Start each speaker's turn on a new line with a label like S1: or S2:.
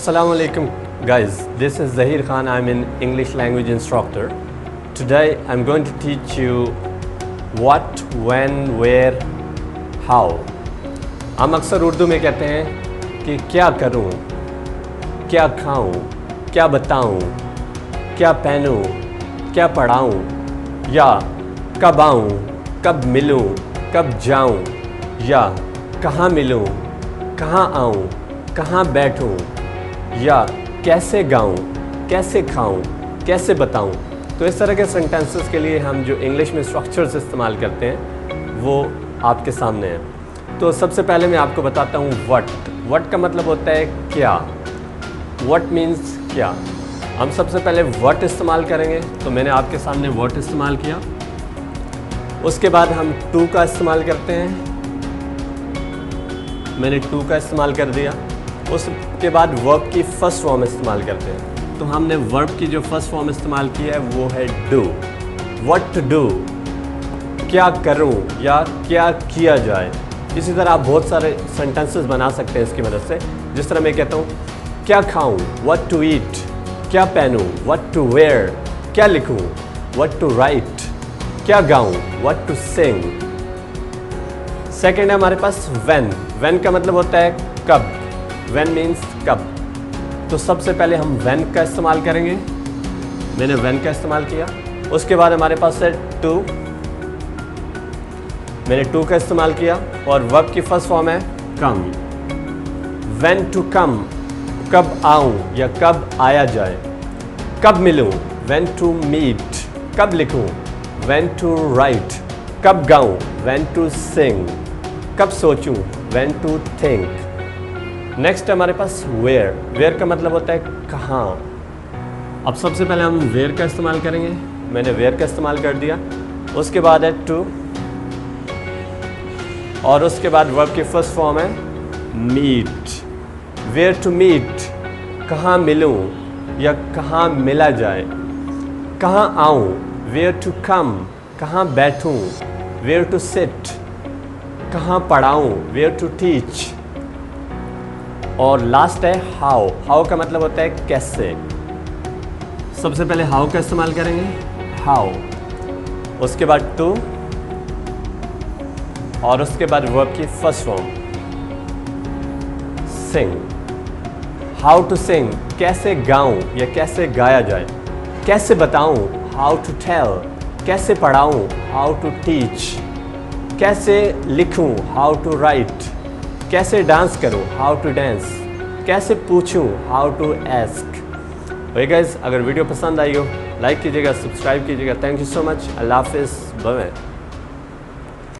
S1: Assalamu alaikum guys, this is Zahir Khan. I'm an English language instructor. Today I'm going to teach you what, when, where, how. हम अक्सर उर्दू में कहते हैं कि क्या करूं, क्या खाऊं, क्या बताऊं, क्या पहनूं, क्या पढ़ाऊं, या कब आऊं, कब मिलूं, कब जाऊं, या कहाँ मिलूं, कहाँ आऊं, कहाँ बैठूं, या कैसे गाऊं, कैसे खाऊं, कैसे बताऊं। तो इस तरह के सेंटेंसेस के लिए हम जो इंग्लिश में स्ट्रक्चर्स इस्तेमाल करते हैं वो आपके सामने हैं। तो सबसे पहले मैं आपको बताता हूँ व्हाट का मतलब होता है क्या। व्हाट मीन्स क्या। हम सबसे पहले व्हाट इस्तेमाल करेंगे, तो मैंने आपके सामने व्हाट इस्तेमाल किया। उसके बाद हम टू का इस्तेमाल करते हैं, मैंने टू का इस्तेमाल कर दिया। उसके बाद वर्ब की फर्स्ट फॉर्म इस्तेमाल करते हैं, तो हमने वर्ब की जो फर्स्ट फॉर्म इस्तेमाल की है वो है डू। व्हाट टू डू, क्या करूं या क्या किया जाए। इसी तरह आप बहुत सारे सेंटेंसेस बना सकते हैं इसकी मदद से। जिस तरह मैं कहता हूँ क्या खाऊं, व्हाट टू ईट, क्या पहनूं, व्हाट टू वेयर, क्या लिखूं, व्हाट टू राइट, क्या गाऊं, व्हाट टू सिंग। सेकेंड है हमारे पास व्हेन का मतलब होता है कब। व्हेन मीन्स कब। तो सबसे पहले हम व्हेन का इस्तेमाल करेंगे, मैंने व्हेन का इस्तेमाल किया। उसके बाद हमारे पास है टू, मैंने टू का इस्तेमाल किया। और वर्ब की फर्स्ट फॉर्म है कम। व्हेन टू कम, कब आऊं या कब आया जाए। कब मिलूं, व्हेन टू मीट, कब लिखूं, व्हेन टू राइट, कब गाऊं, व्हेन टू सिंग, कब सोचूं, व्हेन टू थिंक। नेक्स्ट है हमारे पास वेयर का मतलब होता है कहाँ। अब सबसे पहले हम वेयर का इस्तेमाल करेंगे, मैंने वेयर का इस्तेमाल कर दिया। उसके बाद है टू, और उसके बाद वर्ब की फर्स्ट फॉर्म है मीट। वेयर टू मीट, कहाँ मिलूं या कहाँ मिला जाए। कहाँ आऊं, वेयर टू कम, कहाँ बैठूं, वेयर टू सिट, कहाँ पढ़ाऊं, वेयर टू टीच। और लास्ट है हाउ का मतलब होता है कैसे। सबसे पहले हाउ का इस्तेमाल करेंगे, हाउ। उसके बाद टू, और उसके बाद वर्ब की first form sing. How to sing, कैसे गाऊं या कैसे गाया जाए। कैसे बताऊं, हाउ टू टेल, कैसे पढ़ाऊं, हाउ टू टीच। कैसे लिखूं, हाउ टू राइट। कैसे डांस करूं, हाउ टू डांस। कैसे पूछूं, how to ask. Okay guys, अगर वीडियो पसंद आई हो लाइक कीजिएगा, सब्सक्राइब कीजिएगा। Thank you so much. अल्लाह हाफिज़, बाय।